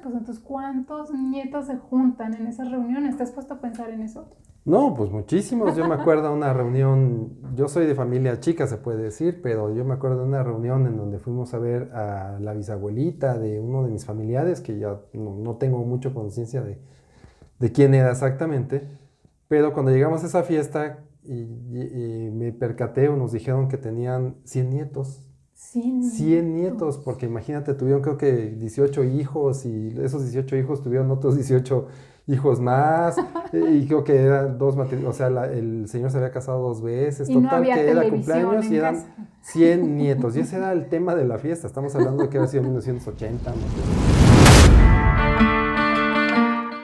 pues entonces, ¿cuántos nietos se juntan en esas reuniones? ¿Te has puesto a pensar en eso? No, pues muchísimos. Yo me acuerdo de una reunión, yo soy de familia chica, se puede decir, pero yo me acuerdo de una reunión en donde fuimos a ver a la bisabuelita de uno de mis familiares, que ya no tengo mucho conciencia de quién era exactamente, pero cuando llegamos a esa fiesta y me percaté o nos dijeron que tenían 100 nietos. 100 nietos, porque imagínate, tuvieron creo que 18 hijos y esos 18 hijos tuvieron otros 18 hijos más y creo que eran dos matrimonios, o sea, el señor se había casado 2 veces, Y no total había que era televisión cumpleaños y en eran casa. 100 nietos y ese era el tema de la fiesta, estamos hablando de que había sido 1980. No sé.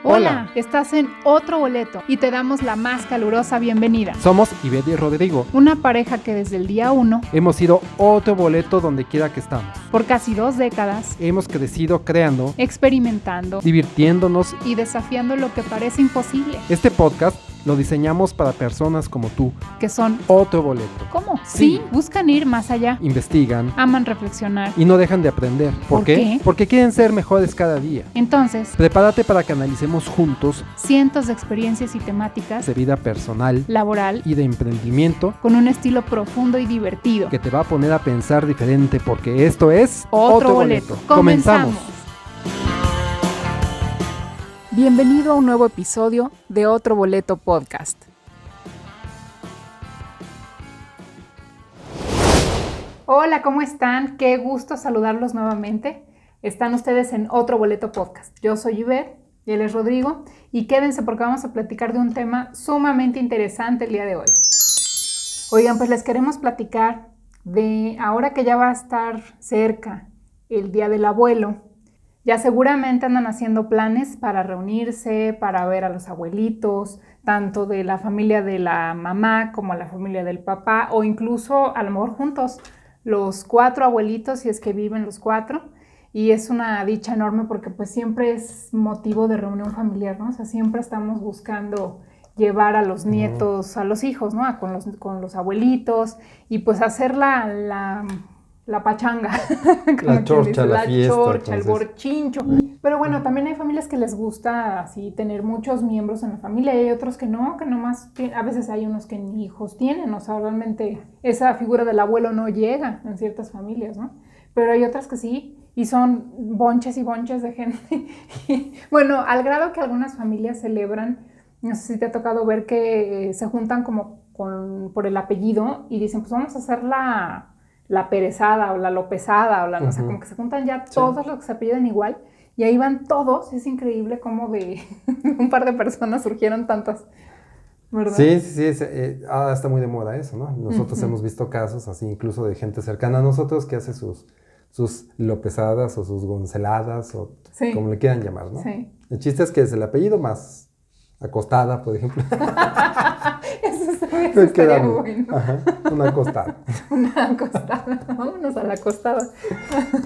Hola, estás en Otro Boleto y te damos la más calurosa bienvenida. Somos Ivette y Rodrigo. Una pareja que desde el día 1, Hemos sido otro boleto donde quiera que estamos. por casi 2 décadas, Hemos crecido creando, experimentando divirtiéndonos. y desafiando lo que parece imposible, Este podcast lo diseñamos para personas como tú. que son, Otro boleto. ¿cómo? Sí. Sí, buscan ir más allá, Investigan aman reflexionar. y no dejan de aprender. ¿Por qué? Porque quieren ser mejores cada día. Entonces, Prepárate para que analicemos juntos cientos de experiencias y temáticas, de vida personal laboral, y de emprendimiento con un estilo profundo y divertido. que te va a poner a pensar diferente, porque esto es Otro Boleto. Comenzamos. Bienvenido a un nuevo episodio de Otro Boleto Podcast. Hola, ¿cómo están? Qué gusto saludarlos nuevamente. Están ustedes en Otro Boleto Podcast. Yo soy Ivette y él es Rodrigo. Y quédense porque vamos a platicar de un tema sumamente interesante el día de hoy. Oigan, pues les queremos platicar de ahora que ya va a estar cerca el Día del Abuelo. Ya seguramente andan haciendo planes para reunirse, para ver a los abuelitos, tanto de la familia de la mamá como la familia del papá, o incluso a lo mejor juntos, los 4 abuelitos, si es que viven los 4. Y es una dicha enorme porque pues siempre es motivo de reunión familiar, ¿no? O sea, siempre estamos buscando llevar a los nietos, a los hijos, ¿no? Con los abuelitos y pues hacer la pachanga. La chorcha, la fiesta. Chorcha, el Entonces, borchincho. Pero bueno, también hay familias que les gusta así tener muchos miembros en la familia y hay otros que no, que nomás, a veces hay unos que ni hijos tienen, o sea, realmente esa figura del abuelo no llega en ciertas familias, ¿no? Pero hay otras que sí, y son bonches y bonches de gente. Bueno, al grado que algunas familias celebran, no sé si te ha tocado ver que se juntan como por el apellido y dicen, pues vamos a hacer la Perezada o la Lopezada o o sea, como que se juntan ya todos los que se apellidan igual y ahí van todos. Es increíble cómo de un par de personas surgieron tantas, ¿verdad? sí, ahora está muy de moda eso, ¿no? Nosotros hemos visto casos así incluso de gente cercana a nosotros que hace sus lopezadas o sus gonceladas o Sí. como le quieran llamar, ¿no? Sí. El chiste es que es el apellido más acostada, por ejemplo. Eso estaría Queda bueno. Ajá, una acostada. Una acostada. Vámonos a la acostada.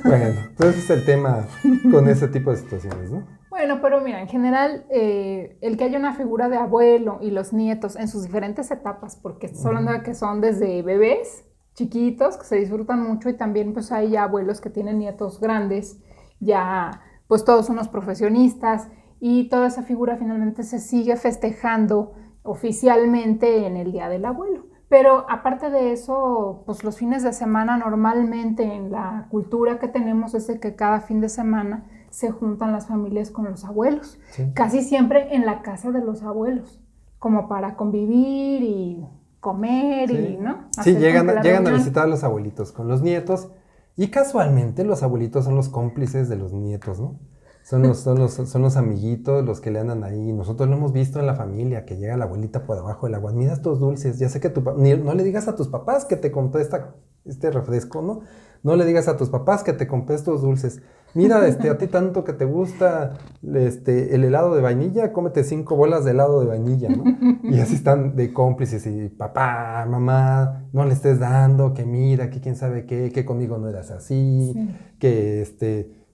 Bueno, entonces es el tema con ese tipo de situaciones, ¿no? Bueno, pero mira, en general, el que haya una figura de abuelo y los nietos en sus diferentes etapas, porque estás hablando de que son desde bebés chiquitos, que se disfrutan mucho, y también pues hay ya abuelos que tienen nietos grandes, ya pues todos unos profesionistas, y toda esa figura finalmente se sigue festejando oficialmente en el Día del Abuelo. Pero aparte de eso, pues los fines de semana normalmente en la cultura que tenemos es de que cada fin de semana se juntan las familias con los abuelos, Sí. casi siempre en la casa de los abuelos, como para convivir y comer y, ¿no? Sí, Hacer llegan como que la a reunión. visitar a los abuelitos con los nietos y casualmente los abuelitos son los cómplices de los nietos, ¿no? Son los amiguitos, los que le andan ahí. Nosotros lo hemos visto en la familia, que llega la abuelita por debajo del agua. Mira estos dulces, ya sé que no le digas a tus papás que te compré este refresco, ¿no? No le digas a tus papás que te compré estos dulces. Mira, a ti tanto que te gusta el helado de vainilla, cómete 5 bolas de helado de vainilla, ¿no? Y así están de cómplices y papá, mamá, no le estés dando, que mira, que quién sabe qué, que conmigo no eras así, Sí. que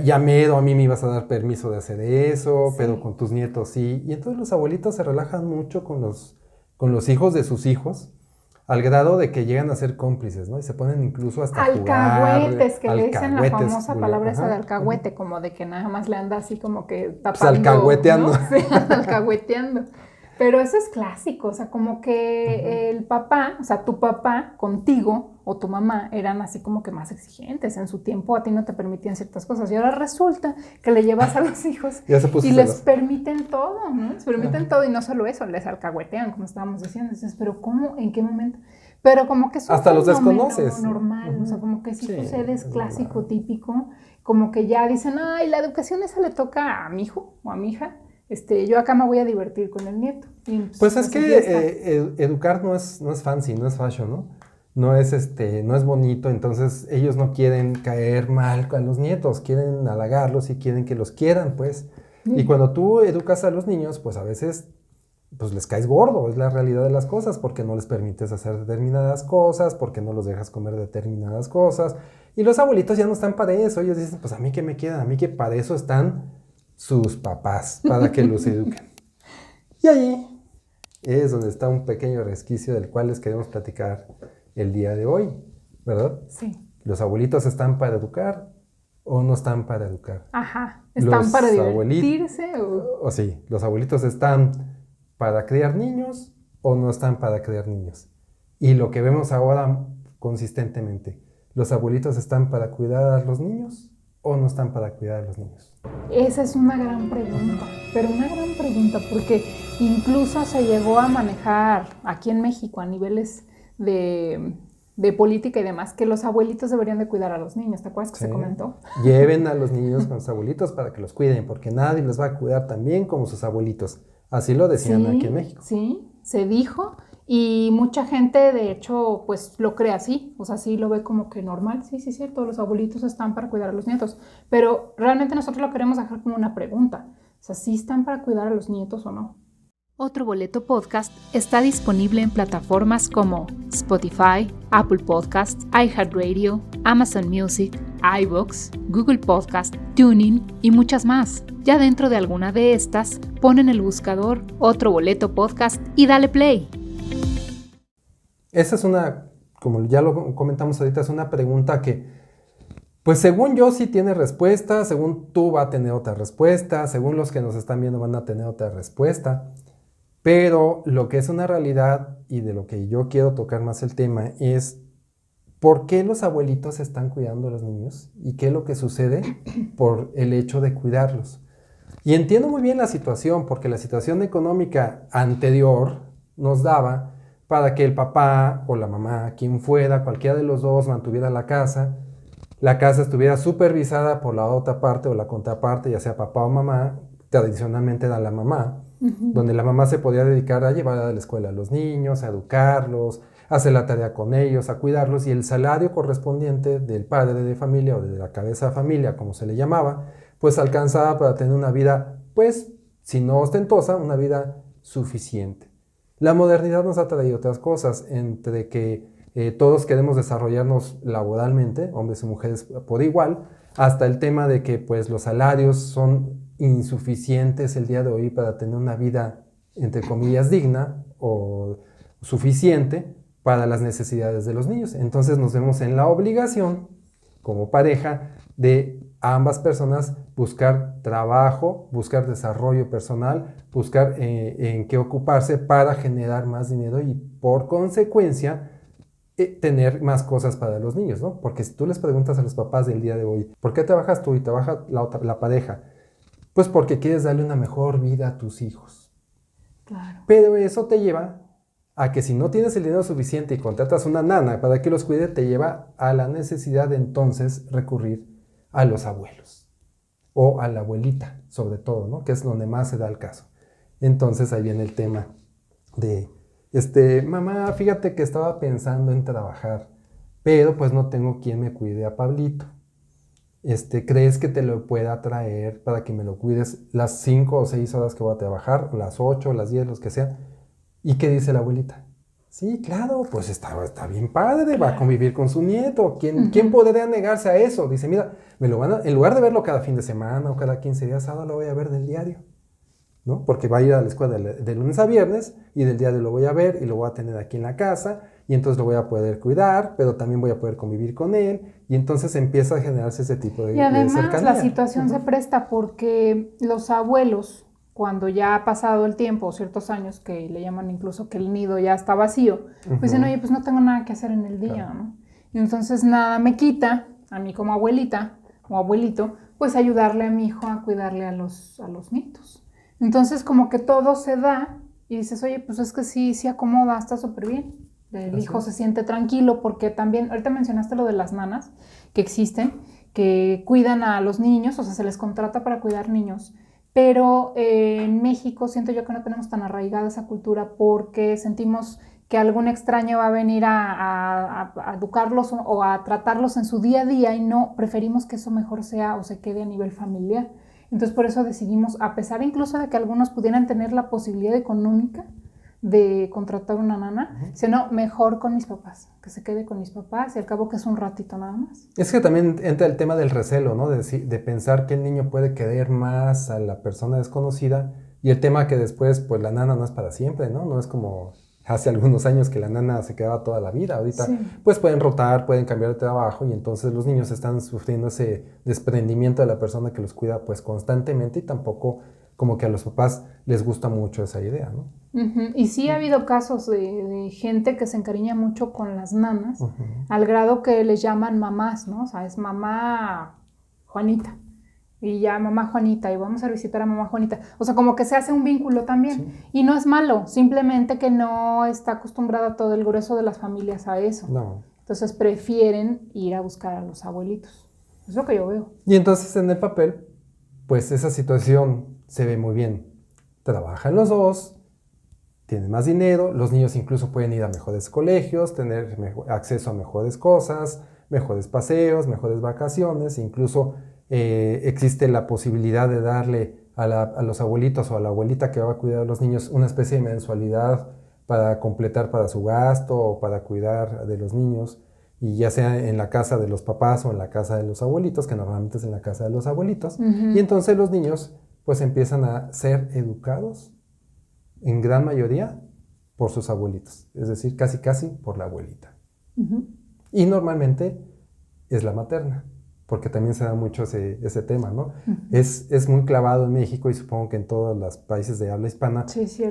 ya mero a mí me ibas a dar permiso de hacer eso, Sí. pero con tus nietos sí. Y entonces los abuelitos se relajan mucho con los hijos de sus hijos. al grado de que llegan a ser cómplices, ¿no? Y se ponen incluso hasta a jugar. Alcahuetes, que le dicen la alcahuetes, famosa palabra esa de ajá, alcahuete, como de que nada más le anda así como que pues tapando, alcahueteando. ¿no? Sí, alcahueteando. Pero eso es clásico, o sea, como que el papá, o sea, tu papá contigo o tu mamá eran así como que más exigentes. En su tiempo a ti no te permitían ciertas cosas y ahora resulta que le llevas a los hijos Ya se puso y les celoso. permiten todo, ¿no? Les permiten todo y no solo eso, les alcahuetean, como estábamos diciendo. Entonces, ¿pero cómo? ¿En qué momento? Pero como que es un Hasta los fenómeno desconoces. normal, o sea, como que sí Sí, sucede, es es clásico, normal. típico, como que ya dicen, ay, la educación esa le toca a mi hijo o a mi hija, yo acá me voy a divertir con el nieto. Y, Pues es su fiesta. que educar no es fancy, no es fashion, ¿no? No es bonito, entonces ellos no quieren caer mal a los nietos, quieren halagarlos y quieren que los quieran, pues. Y cuando tú educas a los niños, pues a veces pues les caes gordo, es la realidad de las cosas, porque no les permites hacer determinadas cosas, porque no los dejas comer determinadas cosas. Y los abuelitos ya no están para eso, ellos dicen, pues a mí que me quedan, a mí que para eso están sus papás, para que los eduquen. Y ahí es donde está un pequeño resquicio del cual les queremos platicar el día de hoy, ¿verdad? Sí. ¿Los abuelitos están para educar o no están para educar? Ajá. ¿Están Los para divertirse o sí, los abuelitos están para criar niños o no están para criar niños? Y lo que vemos ahora consistentemente, ¿los abuelitos están para cuidar a los niños o no están para cuidar a los niños? Esa es una gran pregunta, pero una gran pregunta porque incluso se llegó a manejar aquí en México a niveles de política y demás, que los abuelitos deberían de cuidar a los niños. ¿Te acuerdas que se comentó? Lleven a los niños con sus abuelitos para que los cuiden, porque nadie los va a cuidar tan bien como sus abuelitos. Así lo decían aquí en México. Sí, se dijo y mucha gente de hecho pues lo cree así, o sea, sí lo ve como que normal, sí, cierto, los abuelitos están para cuidar a los nietos, pero realmente nosotros lo queremos dejar como una pregunta, o sea, ¿sí están para cuidar a los nietos o no? Otro Boleto Podcast está disponible en plataformas como Spotify, Apple Podcasts, iHeartRadio, Amazon Music, iVoox, Google Podcast, TuneIn y muchas más. Ya dentro de alguna de estas, pon en el buscador Otro Boleto Podcast y dale play. Esa es una, como ya lo comentamos ahorita, es una pregunta que, pues según yo sí tiene respuesta, según tú va a tener otra respuesta, según los que nos están viendo van a tener otra respuesta. Pero lo que es una realidad y de lo que yo quiero tocar más el tema es por qué los abuelitos están cuidando a los niños y qué es lo que sucede por el hecho de cuidarlos. Y entiendo muy bien la situación, porque la situación económica anterior nos daba para que el papá o la mamá, quien fuera, cualquiera de los dos, mantuviera la casa estuviera supervisada por la otra parte o la contraparte, ya sea papá o mamá, tradicionalmente era la mamá, donde la mamá se podía dedicar a llevar a la escuela a los niños, a educarlos, a hacer la tarea con ellos, a cuidarlos, y el salario correspondiente del padre de familia o de la cabeza de familia, como se le llamaba, pues alcanzaba para tener una vida, pues, si no ostentosa, una vida suficiente. La modernidad nos ha traído otras cosas, entre que todos queremos desarrollarnos laboralmente, hombres y mujeres por igual, hasta el tema de que pues los salarios son insuficientes el día de hoy para tener una vida, entre comillas, digna o suficiente para las necesidades de los niños. Entonces nos vemos en la obligación, como pareja, de ambas personas buscar trabajo, buscar desarrollo personal, buscar en qué ocuparse para generar más dinero y por consecuencia tener más cosas para los niños, ¿no? Porque si tú les preguntas a los papás del día de hoy, ¿por qué trabajas tú y trabaja la pareja? Pues porque quieres darle una mejor vida a tus hijos. Claro. Pero eso te lleva a que si no tienes el dinero suficiente y contratas una nana para que los cuide, te lleva a la necesidad de entonces recurrir a los abuelos o a la abuelita, sobre todo, ¿no? Que es donde más se da el caso. Entonces ahí viene el tema de, mamá, fíjate que estaba pensando en trabajar, pero pues no tengo quien me cuide a Pablito. ¿Crees que te lo pueda traer para que me lo cuides las 5 o 6 horas que voy a trabajar, las 8, las 10, los que sea? ¿Y qué dice la abuelita? Sí, claro, pues está bien padre, va a convivir con su nieto. ¿Quién podría negarse a eso? Dice, mira, en lugar de verlo cada fin de semana o cada 15 días, ahora lo voy a ver del diario, ¿no? Porque va a ir a la escuela de lunes a viernes y del diario lo voy a ver y lo voy a tener aquí en la casa y entonces lo voy a poder cuidar, pero también voy a poder convivir con él, y entonces empieza a generarse ese tipo de además cercanía. la situación se presta porque los abuelos, cuando ya ha pasado el tiempo, ciertos años, que le llaman incluso que el nido ya está vacío, pues dicen, oye, pues no tengo nada que hacer en el día, ¿no? Y entonces nada me quita, a mí como abuelita o abuelito, pues ayudarle a mi hijo a cuidarle a los nietos. Entonces como que todo se da y dices, oye, pues es que sí acomoda, está súper bien. El hijo se siente tranquilo porque también, ahorita mencionaste lo de las nanas que existen, que cuidan a los niños, o sea, se les contrata para cuidar niños, pero en México siento yo que no tenemos tan arraigada esa cultura porque sentimos que algún extraño va a venir a educarlos o a tratarlos en su día a día y no, preferimos que eso mejor sea o se quede a nivel familiar. Entonces por eso decidimos, a pesar incluso de que algunos pudieran tener la posibilidad económica de contratar una nana, sino mejor con mis papás, que se quede con mis papás y al cabo que es un ratito nada más. Es que también entra el tema del recelo, ¿no? De pensar que el niño puede querer más a la persona desconocida y el tema que después, pues la nana no es para siempre, ¿no? No es como hace algunos años que la nana se quedaba toda la vida. Ahorita, pues pueden rotar, pueden cambiar de trabajo y entonces los niños están sufriendo ese desprendimiento de la persona que los cuida, pues constantemente y tampoco como que a los papás les gusta mucho esa idea, ¿no? Y sí ha habido casos de gente que se encariña mucho con las nanas, al grado que les llaman mamás, ¿no? O sea, es mamá Juanita, y ya mamá Juanita, y vamos a visitar a mamá Juanita. O sea, como que se hace un vínculo también. Y no es malo, simplemente que no está acostumbrada todo el grueso de las familias a eso. No. Entonces prefieren ir a buscar a los abuelitos. Es lo que yo veo. Y entonces en el papel, pues esa situación se ve muy bien. Trabajan los dos, tienen más dinero, los niños incluso pueden ir a mejores colegios, tener acceso a mejores cosas, mejores paseos, mejores vacaciones, incluso existe la posibilidad de darle a los abuelitos o a la abuelita que va a cuidar a los niños una especie de mensualidad para completar para su gasto o para cuidar de los niños, y ya sea en la casa de los papás o en la casa de los abuelitos, que normalmente es en la casa de los abuelitos, y entonces los niños pues empiezan a ser educados en gran mayoría por sus abuelitos, es decir, casi por la abuelita. Y normalmente es la materna, porque también se da mucho ese tema, ¿no? Es muy clavado en México y supongo que en todos los países de habla hispana,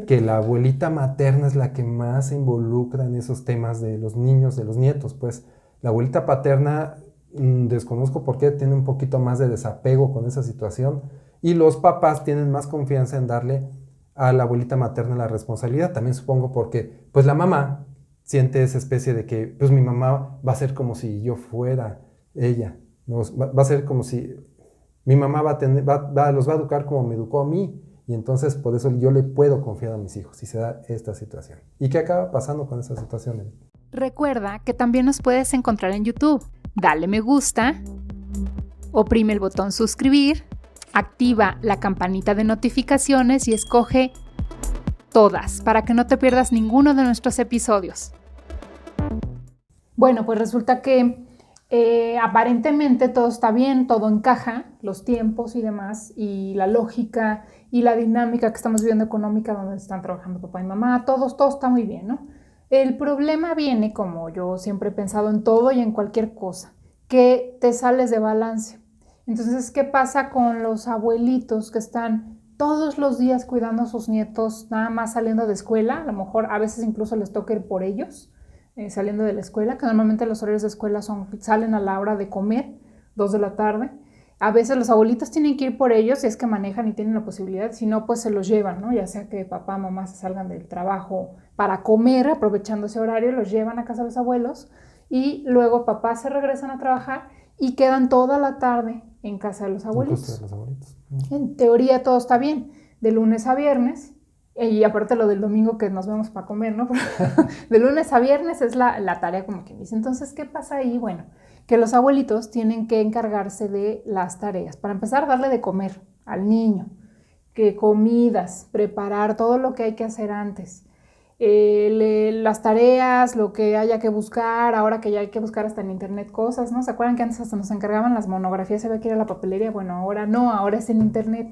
que la abuelita materna es la que más se involucra en esos temas de los niños, de los nietos. Pues la abuelita paterna, desconozco por qué, tiene un poquito más de desapego con esa situación, y los papás tienen más confianza en darle a la abuelita materna la responsabilidad. También supongo porque pues la mamá siente esa especie de que pues mi mamá va a ser como si yo fuera ella, ¿no? Va a ser como si mi mamá los va a educar como me educó a mí, y entonces por eso yo le puedo confiar a mis hijos si se da esta situación. ¿Y qué acaba pasando con esa situación? Recuerda que también nos puedes encontrar en YouTube. Dale me gusta, oprime el botón suscribir, activa la campanita de notificaciones y escoge todas para que no te pierdas ninguno de nuestros episodios. Bueno, pues resulta que aparentemente todo está bien, todo encaja, los tiempos y demás, y la lógica y la dinámica que estamos viviendo económica donde están trabajando papá y mamá, todo está muy bien, ¿no? El problema viene, como yo siempre he pensado en todo y en cualquier cosa, que te sales de balance. Entonces, ¿qué pasa con los abuelitos que están todos los días cuidando a sus nietos, nada más saliendo de escuela? A lo mejor a veces incluso les toca ir por ellos, saliendo de la escuela, que normalmente los horarios de escuela salen a la hora de comer, 2 de la tarde. A veces los abuelitos tienen que ir por ellos si es que manejan y tienen la posibilidad, si no, pues se los llevan, ¿no? Ya sea que papá, mamá se salgan del trabajo para comer, aprovechando ese horario, los llevan a casa de los abuelos, y luego papás se regresan a trabajar y quedan toda la tarde en casa de los abuelitos. En teoría todo está bien, de lunes a viernes, y aparte lo del domingo que nos vemos para comer, ¿no? De lunes a viernes es la tarea, como quien dice. Entonces, ¿qué pasa ahí? Bueno, que los abuelitos tienen que encargarse de las tareas. Para empezar, darle de comer al niño, que comidas, preparar todo lo que hay que hacer antes. las tareas, lo que haya que buscar, ahora que ya hay que buscar hasta en internet cosas, ¿no? ¿Se acuerdan que antes hasta nos encargaban las monografías, había que ir a la papelería? Bueno, ahora no, ahora es en internet.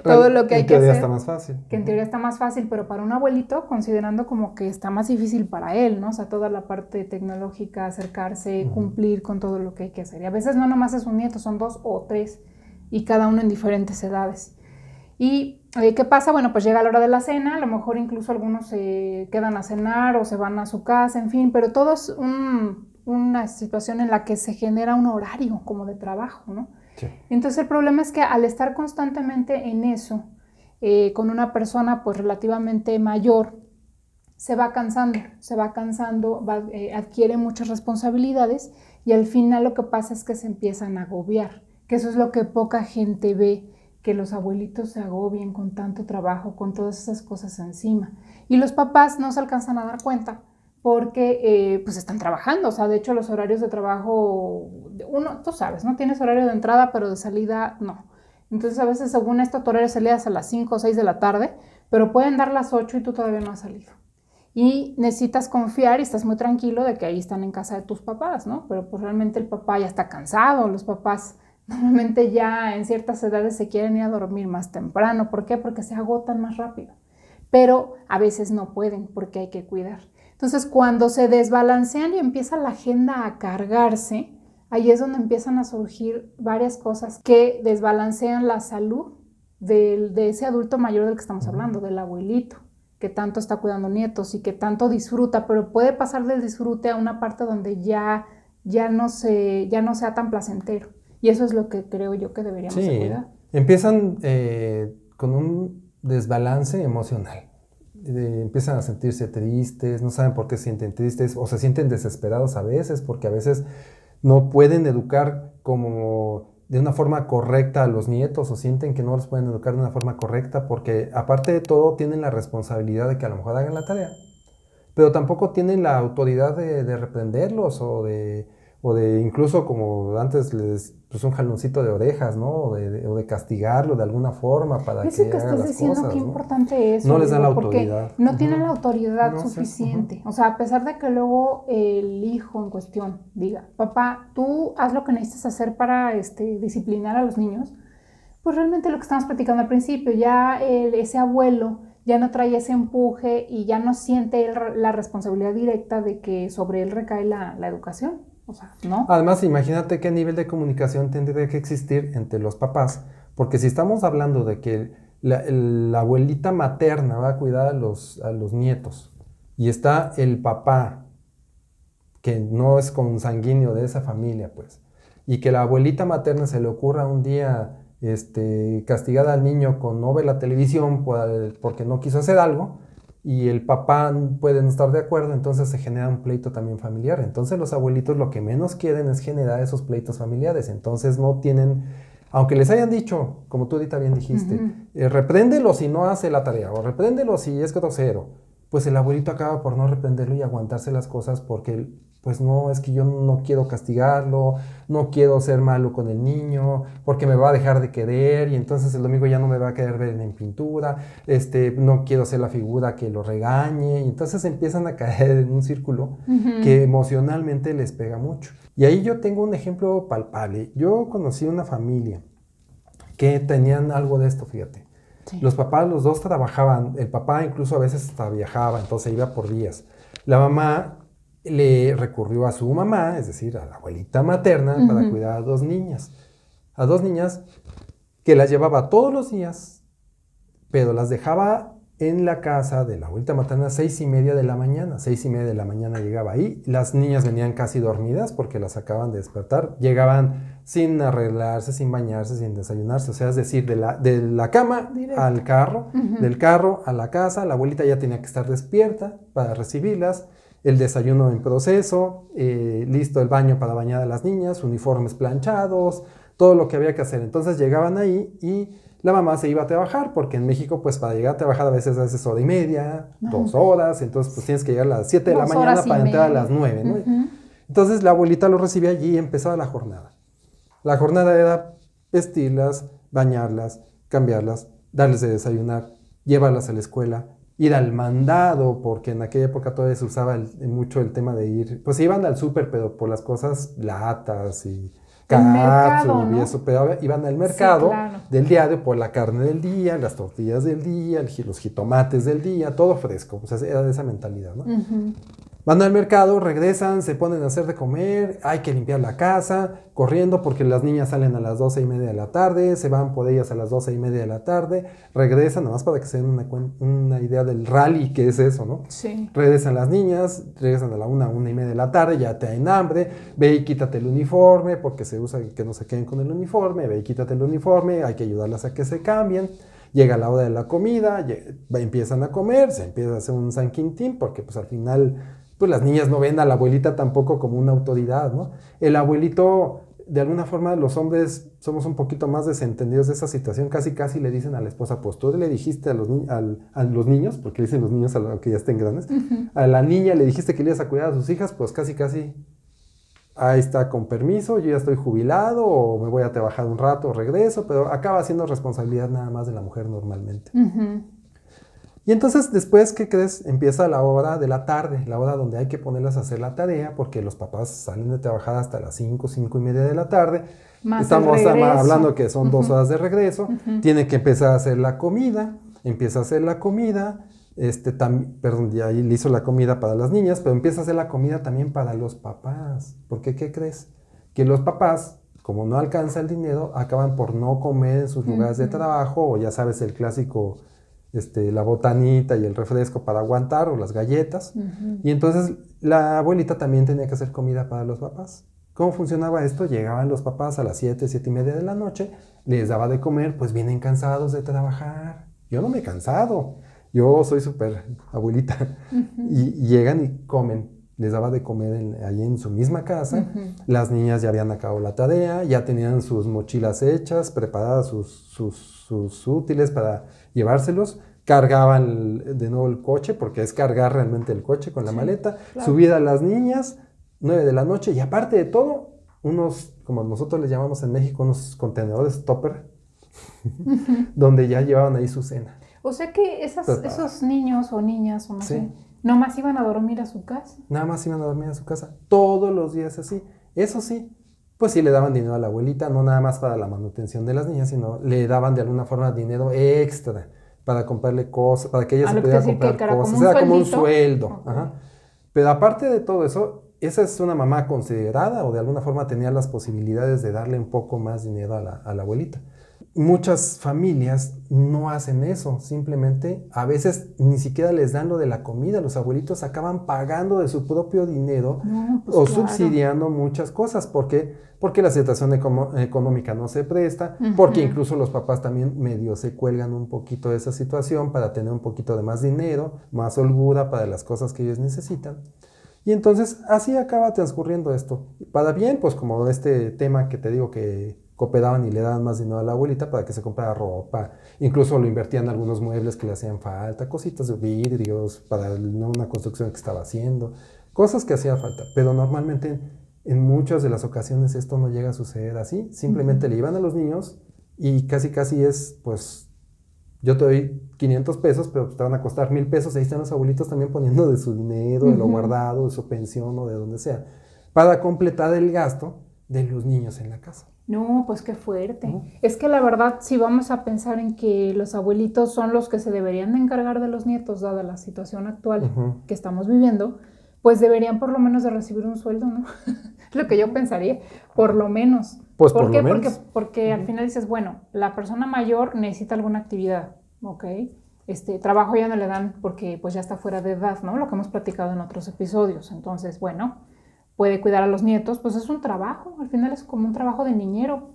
Todo lo que hay que hacer. En teoría está más fácil. Que en teoría está más fácil, pero para un abuelito, considerando como que está más difícil para él, ¿no? O sea, toda la parte tecnológica, acercarse, cumplir con todo lo que hay que hacer. Y a veces no nomás es un nieto, son 2 o 3, y cada uno en diferentes edades. ¿Y qué pasa? Bueno, pues llega la hora de la cena, a lo mejor incluso algunos se quedan a cenar o se van a su casa, en fin, pero todo es una situación en la que se genera un horario como de trabajo, ¿no? Sí. Entonces el problema es que al estar constantemente en eso, con una persona pues relativamente mayor, se va cansando, adquiere muchas responsabilidades y al final lo que pasa es que se empiezan a agobiar, que eso es lo que poca gente ve, que los abuelitos se agobien con tanto trabajo, con todas esas cosas encima. Y los papás no se alcanzan a dar cuenta porque pues están trabajando, o sea, de hecho los horarios de trabajo, tú sabes, ¿no? Tienes horario de entrada, pero de salida no. Entonces a veces según esto tu horario de salida es a las 5 o 6 de la tarde, pero pueden dar las 8 y tú todavía no has salido. Y necesitas confiar y estás muy tranquilo de que ahí están en casa de tus papás, ¿no? Pero pues realmente el papá ya está cansado, los papás normalmente ya en ciertas edades se quieren ir a dormir más temprano. ¿Por qué? Porque se agotan más rápido. Pero a veces no pueden porque hay que cuidar. Entonces, cuando se desbalancean y empieza la agenda a cargarse, ahí es donde empiezan a surgir varias cosas que desbalancean la salud de ese adulto mayor del que estamos hablando, del abuelito, que tanto está cuidando nietos y que tanto disfruta, pero puede pasar del disfrute a una parte donde ya no sea tan placentero. Y eso es lo que creo yo que deberíamos de cuidar. Empiezan con un desbalance emocional. Empiezan a sentirse tristes, no saben por qué se sienten tristes o se sienten desesperados a veces porque a veces no pueden educar como de una forma correcta a los nietos o sienten que no los pueden educar de una forma correcta porque aparte de todo tienen la responsabilidad de que a lo mejor hagan la tarea, pero tampoco tienen la autoridad de reprenderlos o de incluso como antes pues un jaloncito de orejas, ¿no? O de castigarlo de alguna forma para eso que haga las diciendo, cosas, qué ¿no? importante es. No les dan la autoridad. Porque no tienen la autoridad No sé, suficiente. O sea, a pesar de que luego el hijo en cuestión diga, papá, tú haz lo que necesitas hacer para disciplinar a los niños, pues realmente lo que estamos platicando al principio, ya ese abuelo ya no trae ese empuje y ya no siente la responsabilidad directa de que sobre él recae la educación. O sea, ¿no? Además, imagínate qué nivel de comunicación tendría que existir entre los papás, porque si estamos hablando de que la abuelita materna va a cuidar a los nietos y está el papá que no es consanguíneo de esa familia, pues, y que la abuelita materna se le ocurra un día castigar al niño con no ver la televisión porque no quiso hacer algo, y el papá puede no estar de acuerdo, entonces se genera un pleito también familiar. Entonces los abuelitos lo que menos quieren es generar esos pleitos familiares, entonces no tienen, aunque les hayan dicho, como tú ahorita bien dijiste, repréndelo si no hace la tarea, o repréndelo si es grosero, pues el abuelito acaba por no reprenderlo y aguantarse las cosas porque pues no, es que yo no quiero castigarlo, no quiero ser malo con el niño, porque me va a dejar de querer y entonces el domingo ya no me va a querer ver en pintura, no quiero ser la figura que lo regañe, y entonces empiezan a caer en un círculo que emocionalmente les pega mucho. Y ahí yo tengo un ejemplo palpable. Yo conocí una familia que tenían algo de esto, fíjate. Sí. Los papás, los dos trabajaban, el papá incluso a veces hasta viajaba, entonces iba por días. La mamá le recurrió a su mamá, es decir, a la abuelita materna, para cuidar a dos niñas que las llevaba todos los días, pero las dejaba en la casa de la abuelita materna a 6:30 de la mañana. 6:30 de la mañana llegaba ahí, las niñas venían casi dormidas porque las acaban de despertar, llegaban sin arreglarse, sin bañarse, sin desayunarse, o sea, es decir, de la cama directo al carro, del carro a la casa, la abuelita ya tenía que estar despierta para recibirlas, el desayuno en proceso, listo el baño para bañar a las niñas, uniformes planchados, todo lo que había que hacer. Entonces llegaban ahí y la mamá se iba a trabajar, porque en México, pues para llegar a trabajar a veces haces hora y media, 2 horas, entonces pues tienes que llegar a las 7 de la mañana para entrar a las 9, ¿no? Entonces la abuelita lo recibía allí y empezaba la jornada. La jornada era vestirlas, bañarlas, cambiarlas, darles de desayunar, llevarlas a la escuela, ir al mandado, porque en aquella época todavía se usaba mucho el tema de ir, pues iban al súper, pero por las cosas, latas y mercado, ¿no? y eso, pero iban al mercado Sí, claro. del diario por la carne del día, las tortillas del día, los jitomates del día, todo fresco, o sea, era de esa mentalidad, ¿no? Ujú. Van al mercado, regresan, se ponen a hacer de comer, hay que limpiar la casa, corriendo porque las niñas salen a las 12:30 de la tarde, se van por ellas a las 12:30 de la tarde, regresan, nada más para que se den una idea del rally que es eso, ¿no? Sí. Regresan las niñas, regresan a la 1:30 de la tarde, ya tienen hambre, ve y quítate el uniforme, porque se usa que no se queden con el uniforme, ve y quítate el uniforme, hay que ayudarlas a que se cambien. Llega la hora de la comida, empiezan a comer, se empieza a hacer un San Quintín, porque pues al final pues las niñas no ven a la abuelita tampoco como una autoridad, ¿no? El abuelito, de alguna forma, los hombres somos un poquito más desentendidos de esa situación, casi le dicen a la esposa, pues tú le dijiste a los niños, porque le dicen los niños a los que ya estén grandes, a la niña le dijiste que le ibas a cuidar a sus hijas, pues casi, ahí está, con permiso, yo ya estoy jubilado, o me voy a trabajar un rato, regreso, pero acaba siendo responsabilidad nada más de la mujer normalmente. Ujú. Y entonces después, ¿qué crees? Empieza la hora de la tarde, la hora donde hay que ponerlas a hacer la tarea, porque los papás salen de trabajar hasta las 5:30 de la tarde. Más Estamos el regreso. hablando que son 2 horas de regreso. Tiene Que empezar a hacer la comida. Empieza a hacer la comida. Ya le hizo la comida para las niñas, pero empieza a hacer la comida también para los papás. Porque, ¿qué crees? Que los papás, como no alcanza el dinero, acaban por no comer en sus lugares de trabajo, o ya sabes, el clásico, la botanita y el refresco para aguantar, o las galletas. Y entonces la abuelita también tenía que hacer comida para los papás. ¿Cómo funcionaba esto? Llegaban los papás a las 7:30 de la noche, les daba de comer, pues vienen cansados de trabajar. Yo no me he cansado, yo soy súper abuelita. Y llegan y comen, les daba de comer ahí en su misma casa. Las niñas ya habían acabado la tarea, ya tenían sus mochilas hechas, preparadas sus útiles para llevárselos. Cargaban de nuevo el coche, porque es cargar realmente el coche con la maleta, claro. Subir a las niñas, 9 de la noche, y aparte de todo, unos, como nosotros les llamamos en México, unos contenedores topper, donde ya llevaban ahí su cena. O sea que esos niños o niñas o no Sí. sé, nomás iban a dormir a su casa. Nada más iban a dormir a su casa, todos los días así. Eso sí, pues sí le daban dinero a la abuelita, no nada más para la manutención de las niñas, sino le daban de alguna forma dinero extra para comprarle cosas, para que ella se pudiera comprar cosas. Era como un sueldo. Okay. Ajá. Pero aparte de todo eso, esa es una mamá considerada, o de alguna forma tenía las posibilidades de darle un poco más dinero a la abuelita. Muchas familias no hacen eso, simplemente a veces ni siquiera les dan lo de la comida, los abuelitos acaban pagando de su propio dinero o subsidiando muchas cosas. ¿Por qué? Porque la situación económica no se presta, porque incluso los papás también medio se cuelgan un poquito de esa situación para tener un poquito de más dinero, más holgura para las cosas que ellos necesitan. Y entonces así acaba transcurriendo esto. Para bien, pues como este tema que te digo que cooperaban y le daban más dinero a la abuelita para que se comprara ropa, incluso lo invertían en algunos muebles que le hacían falta, cositas de vidrios para una construcción que estaba haciendo, cosas que hacía falta, pero normalmente en muchas de las ocasiones esto no llega a suceder así, simplemente le iban a los niños y casi es, pues, yo te doy 500 pesos, pero te van a costar 1,000 pesos, ahí están los abuelitos también poniendo de su dinero, de lo guardado, de su pensión o de donde sea, para completar el gasto de los niños en la casa. No, pues qué fuerte. Es que la verdad, si vamos a pensar en que los abuelitos son los que se deberían de encargar de los nietos, dada la situación actual que estamos viviendo, pues deberían por lo menos de recibir un sueldo, ¿no? Es lo que yo pensaría, por lo menos. Pues ¿Por qué? lo menos. Porque al final dices, bueno, la persona mayor necesita alguna actividad, ¿ok? Trabajo ya no le dan porque pues ya está fuera de edad, ¿no? Lo que hemos platicado en otros episodios. Entonces, bueno, puede cuidar a los nietos, pues es un trabajo, al final es como un trabajo de niñero.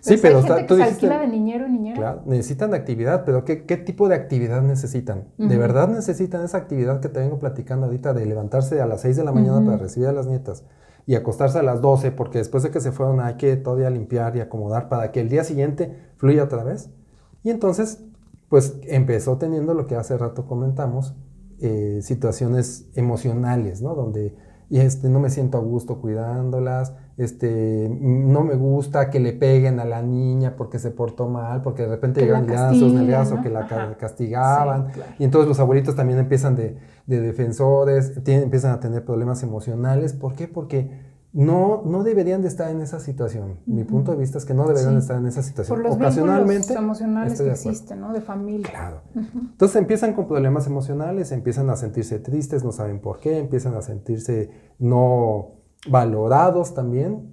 Sí, pero hay gente que se alquila de niñero y niñera. Claro, necesitan actividad, pero ¿qué tipo de actividad necesitan? ¿De verdad necesitan esa actividad que te vengo platicando ahorita de levantarse a las 6 de la mañana para recibir a las nietas y acostarse a las 12 porque después de que se fueron hay que todavía limpiar y acomodar para que el día siguiente fluya otra vez? Y entonces, pues empezó teniendo lo que hace rato comentamos, situaciones emocionales, ¿no? Donde y no me siento a gusto cuidándolas, no me gusta que le peguen a la niña porque se portó mal, porque de repente llegan y le dan sus nalgadas, ¿no? O que la castigaban. Sí, claro. Y entonces los abuelitos también empiezan de defensores, empiezan a tener problemas emocionales. ¿Por qué? Porque no deberían de estar en esa situación. Mi punto de vista es que no deberían de estar en esa situación. Por los ocasionalmente emocionales que existen, ¿no? De familia. Claro. Entonces empiezan con problemas emocionales, empiezan a sentirse tristes, no saben por qué, empiezan a sentirse no valorados también.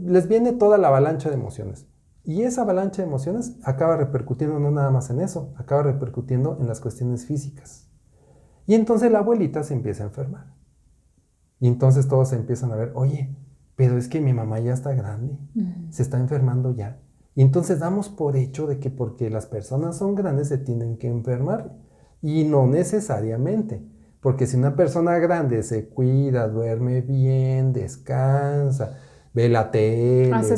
Les viene toda la avalancha de emociones. Y esa avalancha de emociones acaba repercutiendo no nada más en eso, acaba repercutiendo en las cuestiones físicas. Y entonces la abuelita se empieza a enfermar. Y entonces todos se empiezan a ver, oye, pero es que mi mamá ya está grande, se está enfermando ya. Y entonces damos por hecho de que porque las personas son grandes se tienen que enfermar. Y no necesariamente, porque si una persona grande se cuida, duerme bien, descansa, ve la tele, hace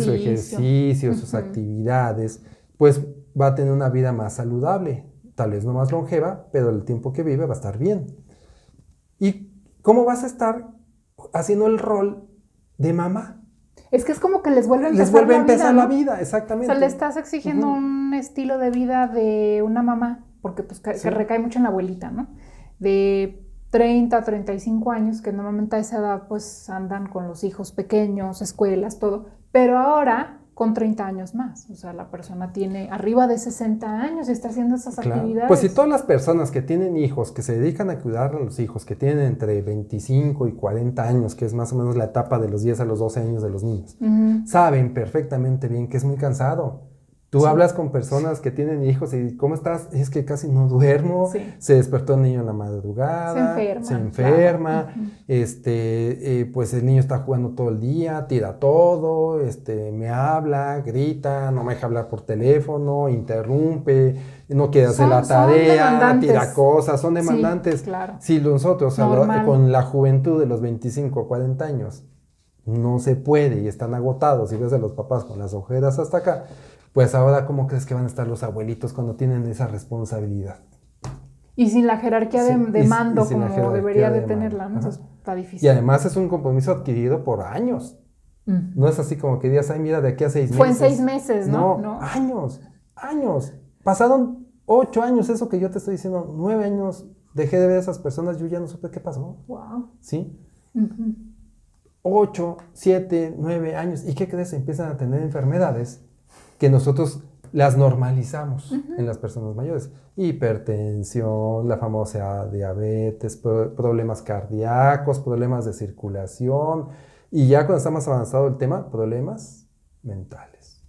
su ejercicio, sus actividades, pues va a tener una vida más saludable, tal vez no más longeva, pero el tiempo que vive va a estar bien. ¿Y cómo vas a estar haciendo el rol de mamá? Es que es como que les vuelve a empezar la vida, exactamente. O sea, le estás exigiendo un estilo de vida de una mamá, porque pues que recae mucho en la abuelita, ¿no? De 30, 35 años, que normalmente a esa edad pues andan con los hijos pequeños, escuelas, todo, pero ahora con 30 años más, o sea, la persona tiene arriba de 60 años y está haciendo esas actividades. Pues si todas las personas que tienen hijos, que se dedican a cuidar a los hijos, que tienen entre 25 y 40 años, que es más o menos la etapa de los 10 a los 12 años de los niños, saben perfectamente bien que es muy cansado. Tú hablas con personas que tienen hijos y ¿cómo estás? Es que casi no duermo, se despertó el niño en la madrugada, se enferma, claro. Pues el niño está jugando todo el día, tira todo, me habla, grita, no me deja hablar por teléfono, interrumpe, no quiere hacer la tarea, tira cosas, son demandantes. Sí, claro. Si nosotros, con la juventud de los 25 o 40 años, no se puede y están agotados y ves a los papás con las ojeras hasta acá, pues ahora, ¿cómo crees que van a estar los abuelitos cuando tienen esa responsabilidad? Y sin la jerarquía de mando como debería de tenerla, ¿no? Entonces está difícil. Y además es un compromiso adquirido por años. No es así como que digas, ay, mira, de aquí a 6 meses. Fue en 6 meses, ¿no? No, años. Pasaron 8 años, eso que yo te estoy diciendo, 9 años, dejé de ver a esas personas, yo ya no supe qué pasó. Wow. ¿Sí? 8, 7, 9 años. ¿Y qué crees? Empiezan a tener enfermedades que nosotros las normalizamos en las personas mayores. Hipertensión, la famosa diabetes, problemas cardíacos, problemas de circulación, y ya cuando está más avanzado el tema, problemas mentales.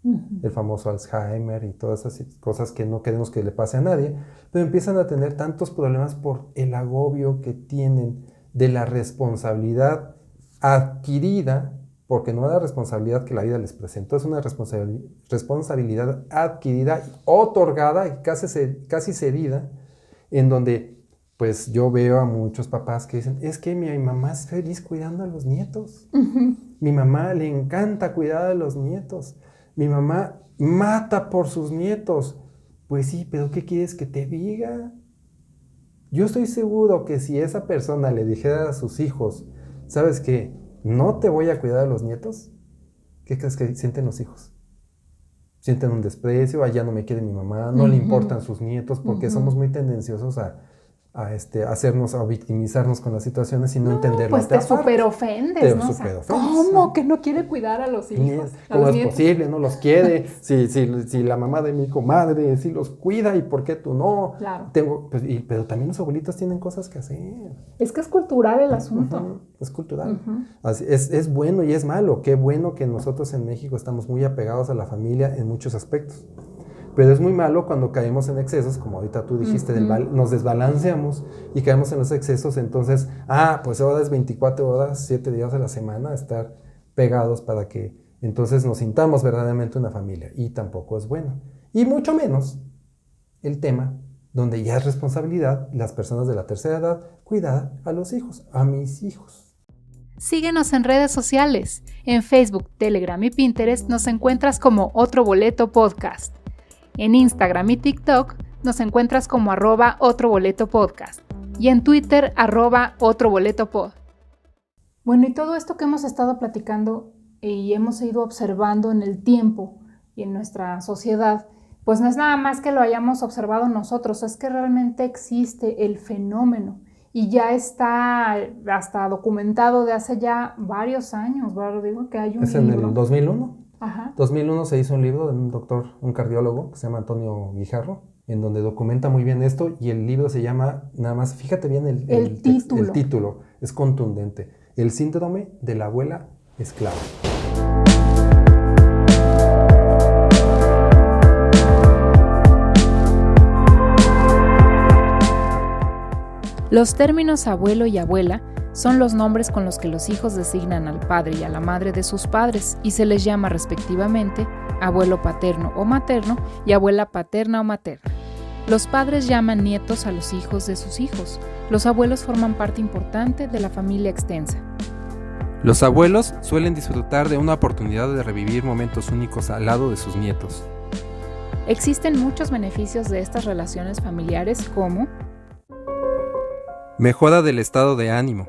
El famoso Alzheimer y todas esas cosas que no queremos que le pase a nadie, pero empiezan a tener tantos problemas por el agobio que tienen de la responsabilidad adquirida, porque no es la responsabilidad que la vida les presentó, es una responsabilidad adquirida, otorgada y casi cedida, en donde pues yo veo a muchos papás que dicen, es que mi mamá es feliz cuidando a los nietos, mi mamá le encanta cuidar a los nietos, mi mamá mata por sus nietos. Pues sí, pero ¿qué quieres que te diga? Yo estoy seguro que si esa persona le dijera a sus hijos, ¿sabes qué? No te voy a cuidar a los nietos. ¿Qué crees que sienten los hijos? Sienten un desprecio, ya no me quiere mi mamá, no le importan sus nietos, porque somos muy tendenciosos a hacernos, a victimizarnos con las situaciones y no entender la otra parte. Pues te superofendes, ¿no? ¿Cómo que no quiere cuidar a los hijos? ¿Cómo es posible? No los quiere. Si la mamá de mi comadre sí los cuida, ¿y por qué tú no? Claro. Pero también los abuelitos tienen cosas que hacer. Es que es cultural el asunto. Es cultural. Así, es bueno y es malo. Qué bueno que nosotros en México estamos muy apegados a la familia en muchos aspectos. Pero es muy malo cuando caemos en excesos, como ahorita tú dijiste, nos desbalanceamos y caemos en los excesos. Entonces, pues ahora es 24 horas, 7 días a la semana, estar pegados para que entonces nos sintamos verdaderamente una familia. Y tampoco es bueno. Y mucho menos el tema donde ya es responsabilidad las personas de la tercera edad cuidar a los hijos, a mis hijos. Síguenos en redes sociales. En Facebook, Telegram y Pinterest nos encuentras como Otro Boleto Podcast. En Instagram y TikTok nos encuentras como @OtroBoletoPodcast. y en Twitter @otroboletopod. Bueno, y todo esto que hemos estado platicando y hemos ido observando en el tiempo y en nuestra sociedad, pues no es nada más que lo hayamos observado nosotros, es que realmente existe el fenómeno y ya está hasta documentado de hace ya varios años, ¿verdad? Digo que hay un ¿Es libro. en el 2001? Ajá. 2001 se hizo un libro de un doctor, un cardiólogo que se llama Antonio Guijarro, en donde documenta muy bien esto, y el libro se llama, nada más, fíjate bien el título, es contundente: El síndrome de la abuela esclava. Los términos abuelo y abuela son los nombres con los que los hijos designan al padre y a la madre de sus padres y se les llama respectivamente abuelo paterno o materno y abuela paterna o materna. Los padres llaman nietos a los hijos de sus hijos. Los abuelos forman parte importante de la familia extensa. Los abuelos suelen disfrutar de una oportunidad de revivir momentos únicos al lado de sus nietos. Existen muchos beneficios de estas relaciones familiares como Mejora del estado de ánimo.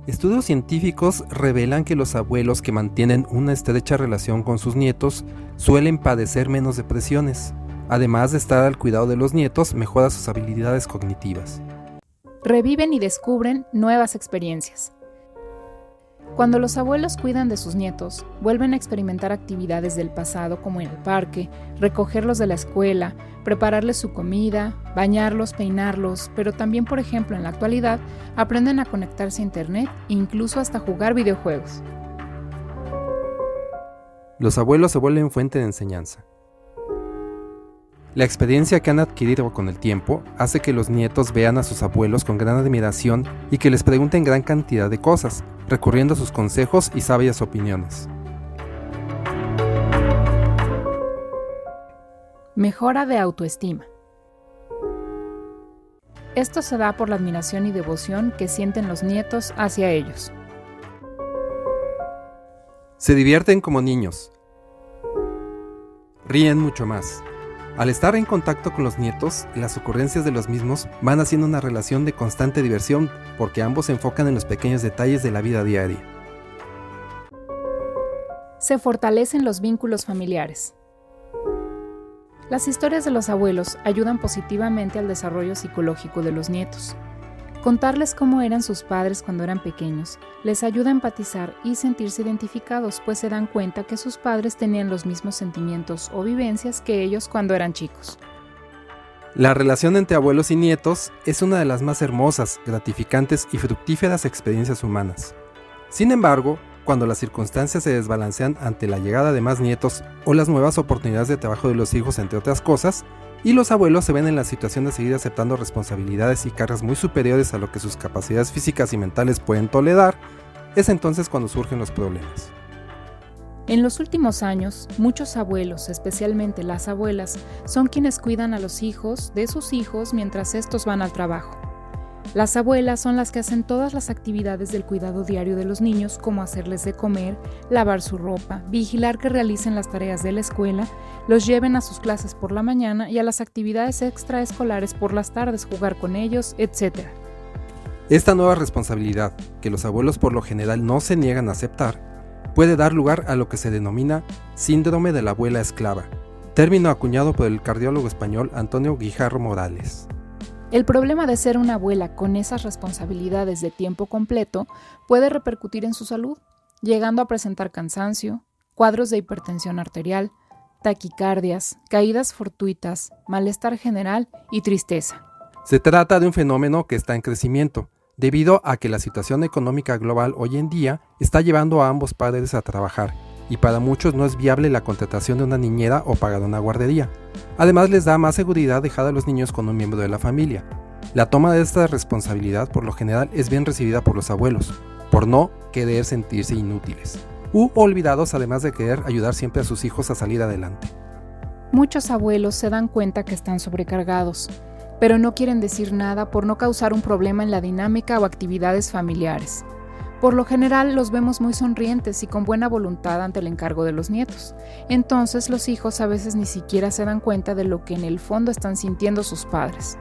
Estudios científicos revelan que los abuelos que mantienen una estrecha relación con sus nietos suelen padecer menos depresiones. Además de estar al cuidado de los nietos, mejora sus habilidades cognitivas. reviven y descubren nuevas experiencias. Cuando los abuelos cuidan de sus nietos, vuelven a experimentar actividades del pasado como ir al parque, recogerlos de la escuela, prepararles su comida, bañarlos, peinarlos, pero también, por ejemplo, en la actualidad, aprenden a conectarse a internet e incluso hasta jugar videojuegos. Los abuelos se vuelven fuente de enseñanza. La experiencia que han adquirido con el tiempo hace que los nietos vean a sus abuelos con gran admiración y que les pregunten gran cantidad de cosas, recurriendo a sus consejos y sabias opiniones. Mejora de autoestima. Esto se da por la admiración y devoción que sienten los nietos hacia ellos. Se divierten como niños. Ríen mucho más. Al estar en contacto con los nietos, las ocurrencias de los mismos van haciendo una relación de constante diversión porque ambos se enfocan en los pequeños detalles de la vida diaria. Se fortalecen los vínculos familiares. Las historias de los abuelos ayudan positivamente al desarrollo psicológico de los nietos. Contarles cómo eran sus padres cuando eran pequeños les ayuda a empatizar y sentirse identificados, pues se dan cuenta que sus padres tenían los mismos sentimientos o vivencias que ellos cuando eran chicos. La relación entre abuelos y nietos es una de las más hermosas, gratificantes y fructíferas experiencias humanas. Sin embargo, cuando las circunstancias se desbalancean ante la llegada de más nietos o las nuevas oportunidades de trabajo de los hijos, entre otras cosas, y los abuelos se ven en la situación de seguir aceptando responsabilidades y cargas muy superiores a lo que sus capacidades físicas y mentales pueden tolerar, es entonces cuando surgen los problemas. En los últimos años, muchos abuelos, especialmente las abuelas, son quienes cuidan a los hijos de sus hijos mientras estos van al trabajo. Las abuelas son las que hacen todas las actividades del cuidado diario de los niños, como hacerles de comer, lavar su ropa, vigilar que realicen las tareas de la escuela, los lleven a sus clases por la mañana y a las actividades extraescolares por las tardes, jugar con ellos, etc. Esta nueva responsabilidad, que los abuelos por lo general no se niegan a aceptar, puede dar lugar a lo que se denomina síndrome de la abuela esclava, término acuñado por el cardiólogo español Antonio Guijarro Morales. El problema de ser una abuela con esas responsabilidades de tiempo completo puede repercutir en su salud, llegando a presentar cansancio, cuadros de hipertensión arterial, taquicardias, caídas fortuitas, malestar general y tristeza. Se trata de un fenómeno que está en crecimiento, debido a que la situación económica global hoy en día está llevando a ambos padres a trabajar, y para muchos no es viable la contratación de una niñera o pagar una guardería. Además, les da más seguridad dejar a los niños con un miembro de la familia. La toma de esta responsabilidad por lo general es bien recibida por los abuelos, por no querer sentirse inútiles u olvidados, además de querer ayudar siempre a sus hijos a salir adelante. Muchos abuelos se dan cuenta que están sobrecargados, pero no quieren decir nada por no causar un problema en la dinámica o actividades familiares. Por lo general los vemos muy sonrientes y con buena voluntad ante el encargo de los nietos. Entonces los hijos a veces ni siquiera se dan cuenta de lo que en el fondo están sintiendo sus padres.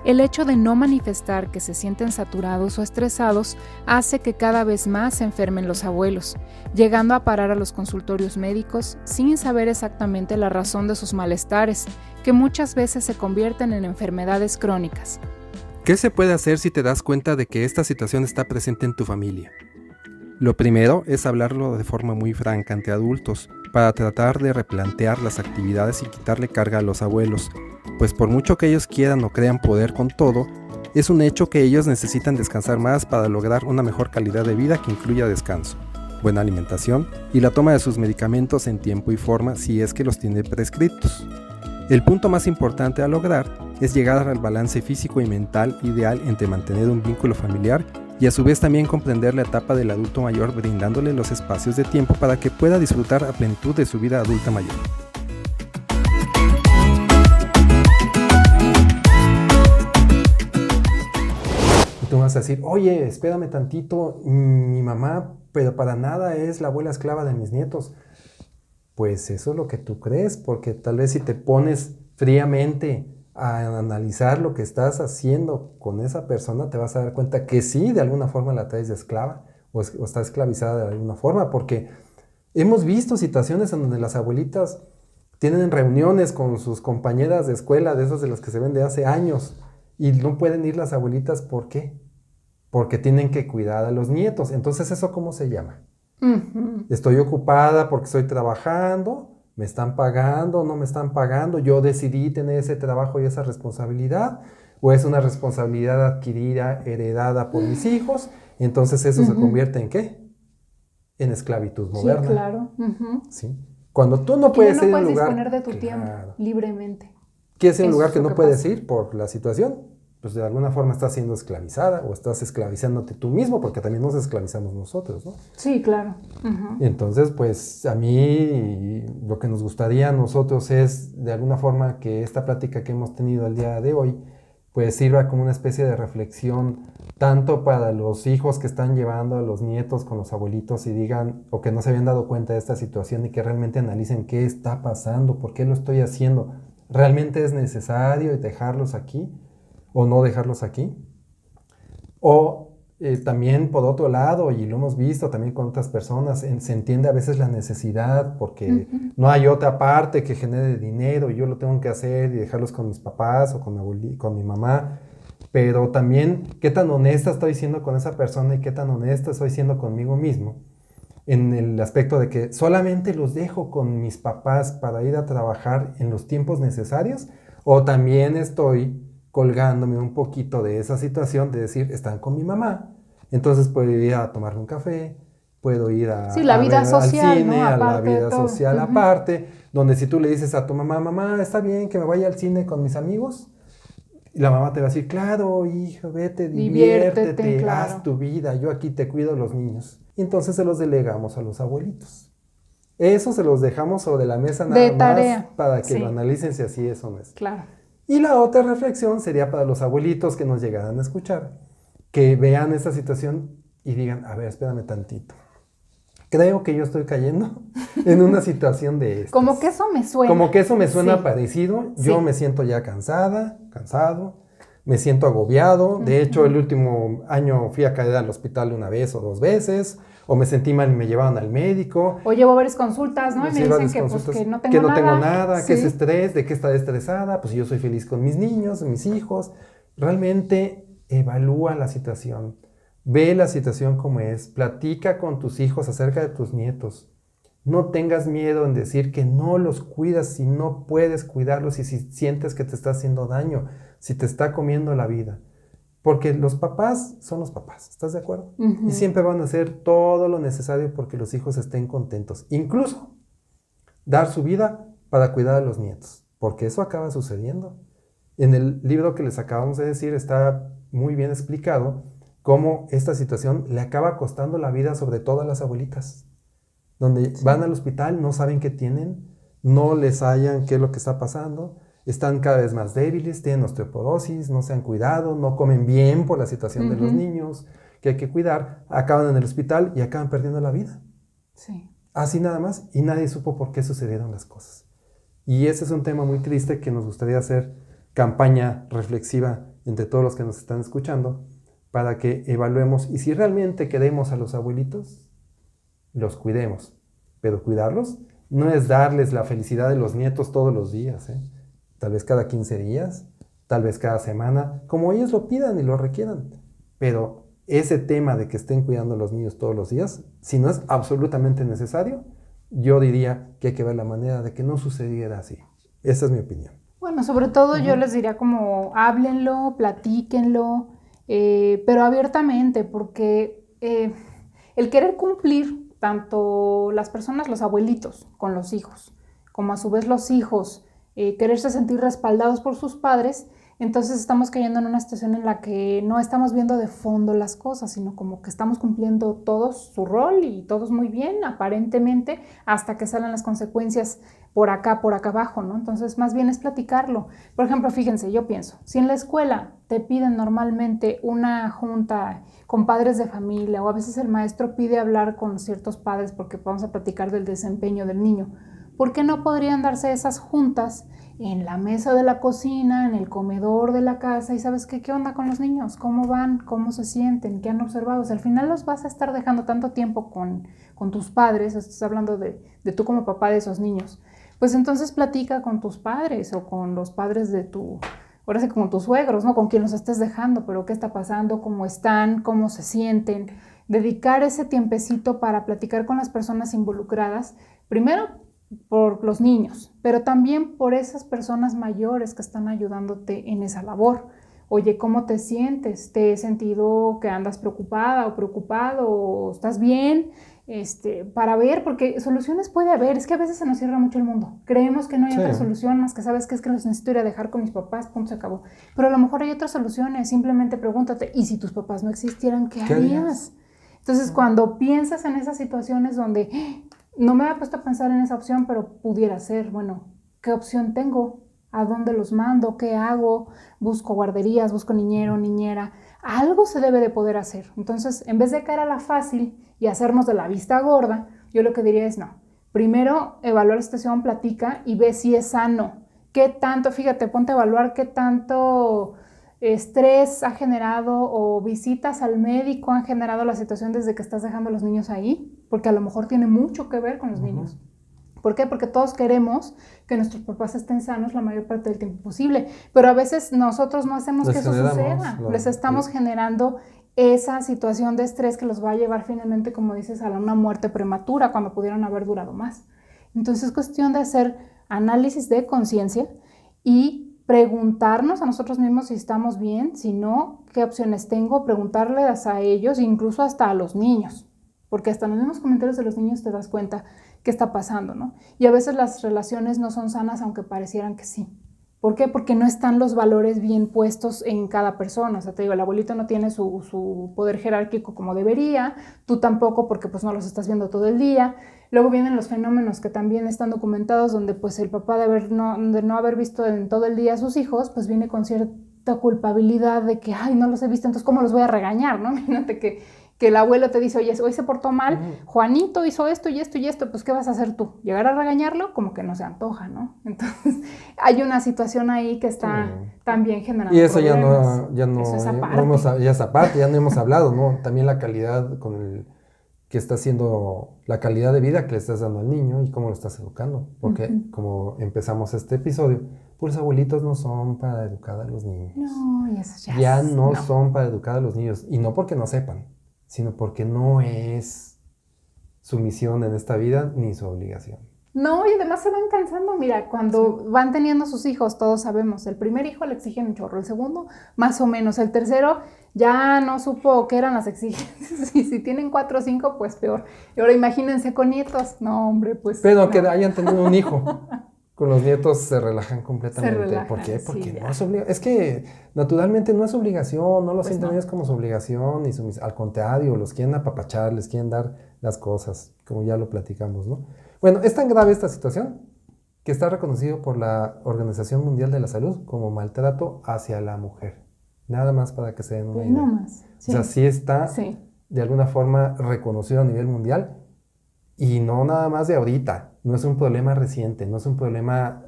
El hecho de no manifestar que se sienten saturados o estresados hace que cada vez más se enfermen los abuelos, llegando a parar a los consultorios médicos sin saber exactamente la razón de sus malestares, que muchas veces se convierten en enfermedades crónicas. ¿Qué se puede hacer si te das cuenta de que esta situación está presente en tu familia? Lo primero es hablarlo de forma muy franca ante adultos, para tratar de replantear las actividades y quitarle carga a los abuelos, pues por mucho que ellos quieran o crean poder con todo, es un hecho que ellos necesitan descansar más para lograr una mejor calidad de vida que incluya descanso, buena alimentación y la toma de sus medicamentos en tiempo y forma si es que los tiene prescritos. El punto más importante a lograr es llegar al balance físico y mental ideal entre mantener un vínculo familiar y a su vez también comprender la etapa del adulto mayor brindándole los espacios de tiempo para que pueda disfrutar a plenitud de su vida adulta mayor. Y tú vas a decir, oye, espérame tantito, mi mamá, pero para nada es la abuela esclava de mis nietos. Pues eso es lo que tú crees, porque tal vez si te pones fríamente a analizar lo que estás haciendo con esa persona, te vas a dar cuenta que sí, de alguna forma la traes de esclava o está esclavizada de alguna forma, porque hemos visto situaciones en donde las abuelitas tienen reuniones con sus compañeras de escuela, de esas de las que se ven de hace años, y no pueden ir las abuelitas, ¿por qué? Porque tienen que cuidar a los nietos. Entonces, ¿eso cómo se llama? Estoy ocupada porque estoy trabajando, me están pagando, no me están pagando, yo decidí tener ese trabajo y esa responsabilidad, o es una responsabilidad adquirida, heredada por mis hijos, entonces eso se convierte ¿en qué? En esclavitud moderna. Sí, claro. ¿Sí? Cuando tú no puedes ir a un lugar... disponer de tu tiempo libremente. ¿Quieres ir a un lugar que no puedes pasa. ir por la situación? Pues de alguna forma estás siendo esclavizada o estás esclavizándote tú mismo, porque también nos esclavizamos nosotros, ¿no? Sí, claro. Entonces, pues a mí lo que nos gustaría a nosotros es de alguna forma que esta plática que hemos tenido el día de hoy pues sirva como una especie de reflexión tanto para los hijos que están llevando a los nietos con los abuelitos y digan o que no se habían dado cuenta de esta situación y que realmente analicen qué está pasando, por qué lo estoy haciendo, ¿realmente es necesario dejarlos aquí o no dejarlos aquí? O también por otro lado, y lo hemos visto también con otras personas, se entiende a veces la necesidad porque no hay otra parte que genere dinero y yo lo tengo que hacer y dejarlos con mis papás o con mi mamá, pero también qué tan honesta estoy siendo con esa persona y qué tan honesta estoy siendo conmigo mismo en el aspecto de que solamente los dejo con mis papás para ir a trabajar en los tiempos necesarios, o también estoy colgándome un poquito de esa situación de decir, están con mi mamá, entonces puedo ir a tomarme un café, puedo ir a, sí, la vida social, al cine, ¿no? a la Aparte vida de todo. social aparte, donde si tú le dices a tu mamá, mamá, ¿está bien que me vaya al cine con mis amigos? Y la mamá te va a decir, claro, hijo, vete, diviértete, claro. haz tu vida, yo aquí te cuido a los niños. Y entonces se los delegamos a los abuelitos. Eso se los dejamos sobre la mesa nada más para que lo analicen si así es o no es. Claro. Y la otra reflexión sería para los abuelitos que nos llegaran a escuchar, que vean esta situación y digan, a ver, espérame tantito. Creo que yo estoy cayendo en una situación de estas. Como que eso me suena. Como que eso me suena parecido. Yo me siento ya cansado, me siento agobiado. De hecho, el último año fui a caer al hospital una vez o 2 veces, o me sentí mal y me llevaron al médico. O llevo varias consultas, ¿no? Y me dicen que, pues, que no tengo nada, que es estrés, de que está estresada, pues yo soy feliz con mis niños, mis hijos. Realmente evalúa la situación, ve la situación como es, platica con tus hijos acerca de tus nietos. No tengas miedo en decir que no los cuidas si no puedes cuidarlos y si sientes que te está haciendo daño, si te está comiendo la vida. Porque los papás son los papás, ¿estás de acuerdo? Y siempre van a hacer todo lo necesario porque los hijos estén contentos. Incluso dar su vida para cuidar a los nietos, porque eso acaba sucediendo. En el libro que les acabamos de decir está muy bien explicado cómo esta situación le acaba costando la vida sobre todo a las abuelitas, donde van al hospital, no saben qué tienen, no les hallan qué es lo que está pasando, están cada vez más débiles, tienen osteoporosis, no se han cuidado, no comen bien por la situación de los niños que hay que cuidar, acaban en el hospital y acaban perdiendo la vida. Sí. Así nada más, y nadie supo por qué sucedieron las cosas. Y ese es un tema muy triste que nos gustaría hacer campaña reflexiva entre todos los que nos están escuchando, para que evaluemos y si realmente queremos a los abuelitos, los cuidemos. Pero cuidarlos no es darles la felicidad de los nietos todos los días, ¿eh? Tal vez cada 15 días, tal vez cada semana, como ellos lo pidan y lo requieran. Pero ese tema de que estén cuidando a los niños todos los días, si no es absolutamente necesario, yo diría que hay que ver la manera de que no sucediera así. Esa es mi opinión. Bueno, sobre todo yo les diría como háblenlo, platíquenlo, pero abiertamente, porque el querer cumplir tanto las personas, los abuelitos, con los hijos, como a su vez los hijos, quererse sentir respaldados por sus padres, entonces estamos cayendo en una situación en la que no estamos viendo de fondo las cosas, sino como que estamos cumpliendo todos su rol y todos muy bien, aparentemente, hasta que salen las consecuencias por acá abajo, ¿no? Entonces, más bien es platicarlo. Por ejemplo, fíjense, yo pienso, si en la escuela te piden normalmente una junta con padres de familia, o a veces el maestro pide hablar con ciertos padres porque vamos a platicar del desempeño del niño, ¿por qué no podrían darse esas juntas en la mesa de la cocina, en el comedor de la casa? Y ¿sabes qué? ¿Qué onda con los niños? ¿Cómo van? ¿Cómo se sienten? ¿Qué han observado? O sea, al final los vas a estar dejando tanto tiempo con tus padres, estás hablando de tú como papá de esos niños. Pues entonces platica con tus padres o con los padres de ahora sí, con tus suegros, ¿no? Con quien los estés dejando, pero ¿qué está pasando? ¿Cómo están? ¿Cómo se sienten? Dedicar ese tiempecito para platicar con las personas involucradas, primero por los niños, pero también por esas personas mayores que están ayudándote en esa labor. Oye, ¿cómo te sientes? ¿Te he sentido que andas preocupada o preocupado? ¿O estás bien? Para ver, porque soluciones puede haber. Es que a veces se nos cierra mucho el mundo. Creemos que no hay otra solución más que, ¿sabes qué? Es que los necesito ir a dejar con mis papás, punto, se acabó. Pero a lo mejor hay otras soluciones. Simplemente pregúntate, ¿y si tus papás no existieran, qué harías? Entonces, cuando piensas en esas situaciones donde no me había puesto a pensar en esa opción, pero pudiera ser, bueno, ¿qué opción tengo? ¿A dónde los mando? ¿Qué hago? ¿Busco guarderías? ¿Busco niñero, niñera? Algo se debe de poder hacer. Entonces, en vez de caer a la fácil y hacernos de la vista gorda, yo lo que diría es no. Primero, evaluar la situación, platica y ve si es sano. ¿Qué tanto? Fíjate, ponte a evaluar qué tanto estrés ha generado o visitas al médico han generado la situación desde que estás dejando a los niños ahí, porque a lo mejor tiene mucho que ver con los niños. ¿Por qué? Porque todos queremos que nuestros papás estén sanos la mayor parte del tiempo posible, pero a veces nosotros no hacemos que eso suceda. Les estamos generando esa situación de estrés que los va a llevar finalmente, como dices, a una muerte prematura cuando pudieron haber durado más. Entonces es cuestión de hacer análisis de conciencia y preguntarnos a nosotros mismos si estamos bien, si no, qué opciones tengo, preguntarles a ellos, incluso hasta a los niños, porque hasta en los mismos comentarios de los niños te das cuenta qué está pasando, ¿no? Y a veces las relaciones no son sanas aunque parecieran que sí. ¿Por qué? Porque no están los valores bien puestos en cada persona. O sea, te digo, el abuelito no tiene su poder jerárquico como debería, tú tampoco porque pues no los estás viendo todo el día. Luego vienen los fenómenos que también están documentados donde pues el papá de no haber visto en todo el día a sus hijos, pues viene con cierta culpabilidad de que, ay, no los he visto, entonces ¿cómo los voy a regañar, no? Imagínate que el abuelo te dice, oye, hoy se portó mal, Juanito hizo esto y esto y esto, pues ¿qué vas a hacer tú? ¿Llegar a regañarlo? Como que no se antoja, ¿no? Entonces hay una situación ahí que está también generando y eso problemas. Eso es aparte. Ya no hemos hablado, ¿no? También la calidad que está haciendo, la calidad de vida que le estás dando al niño y cómo lo estás educando. Porque como empezamos este episodio, pues los abuelitos no son para educar a los niños. No, y eso ya no son para educar a los niños. Y no porque no sepan, sino porque no es su misión en esta vida ni su obligación. No, y además se van cansando. Mira, cuando van teniendo sus hijos, todos sabemos, el primer hijo le exigen un chorro, el segundo más o menos, el tercero ya no supo qué eran las exigencias, y si tienen 4 o 5, pues peor. Y ahora imagínense con nietos, no hombre, pues... Pero no. que hayan tenido un hijo, con los nietos se relajan completamente. ¿Por qué? Porque sí, no es obligación. Es que naturalmente no es obligación, no los pues sienten ellos como su obligación, al contrario, los quieren apapachar, les quieren dar las cosas, como ya lo platicamos, ¿no? Bueno, es tan grave esta situación que está reconocido por la Organización Mundial de la Salud como maltrato hacia la mujer. Nada más para que se den una idea. No más. Sí. O sea, sí está de alguna forma reconocido a nivel mundial y no nada más de ahorita. No es un problema reciente, no es un problema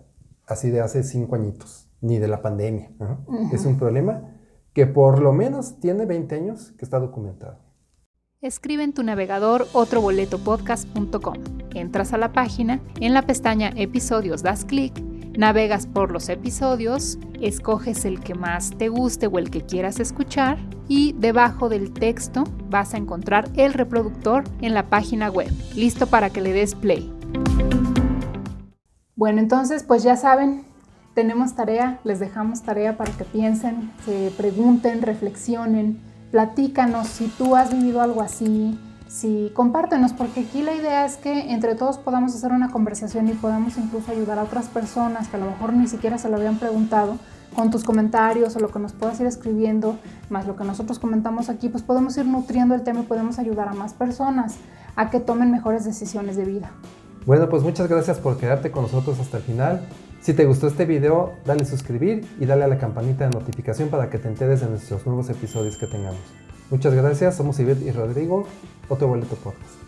así de hace 5 añitos, ni de la pandemia, ¿no? Es un problema que por lo menos tiene 20 años que está documentado. Escribe en tu navegador otroboletopodcast.com. Entras a la página, en la pestaña Episodios das clic, navegas por los episodios, escoges el que más te guste o el que quieras escuchar y debajo del texto vas a encontrar el reproductor en la página web, listo para que le des play. Bueno, entonces pues ya saben, tenemos tarea, les dejamos tarea para que piensen, se pregunten, reflexionen, platícanos si tú has vivido algo así, compártenos, porque aquí la idea es que entre todos podamos hacer una conversación y podamos incluso ayudar a otras personas que a lo mejor ni siquiera se lo habían preguntado. Con tus comentarios o lo que nos puedas ir escribiendo, más lo que nosotros comentamos aquí, pues podemos ir nutriendo el tema y podemos ayudar a más personas a que tomen mejores decisiones de vida. Bueno, pues muchas gracias por quedarte con nosotros hasta el final. Si te gustó este video, dale suscribir y dale a la campanita de notificación para que te enteres de nuestros nuevos episodios que tengamos. Muchas gracias, somos Ivette y Rodrigo, Otro Boleto Podcast.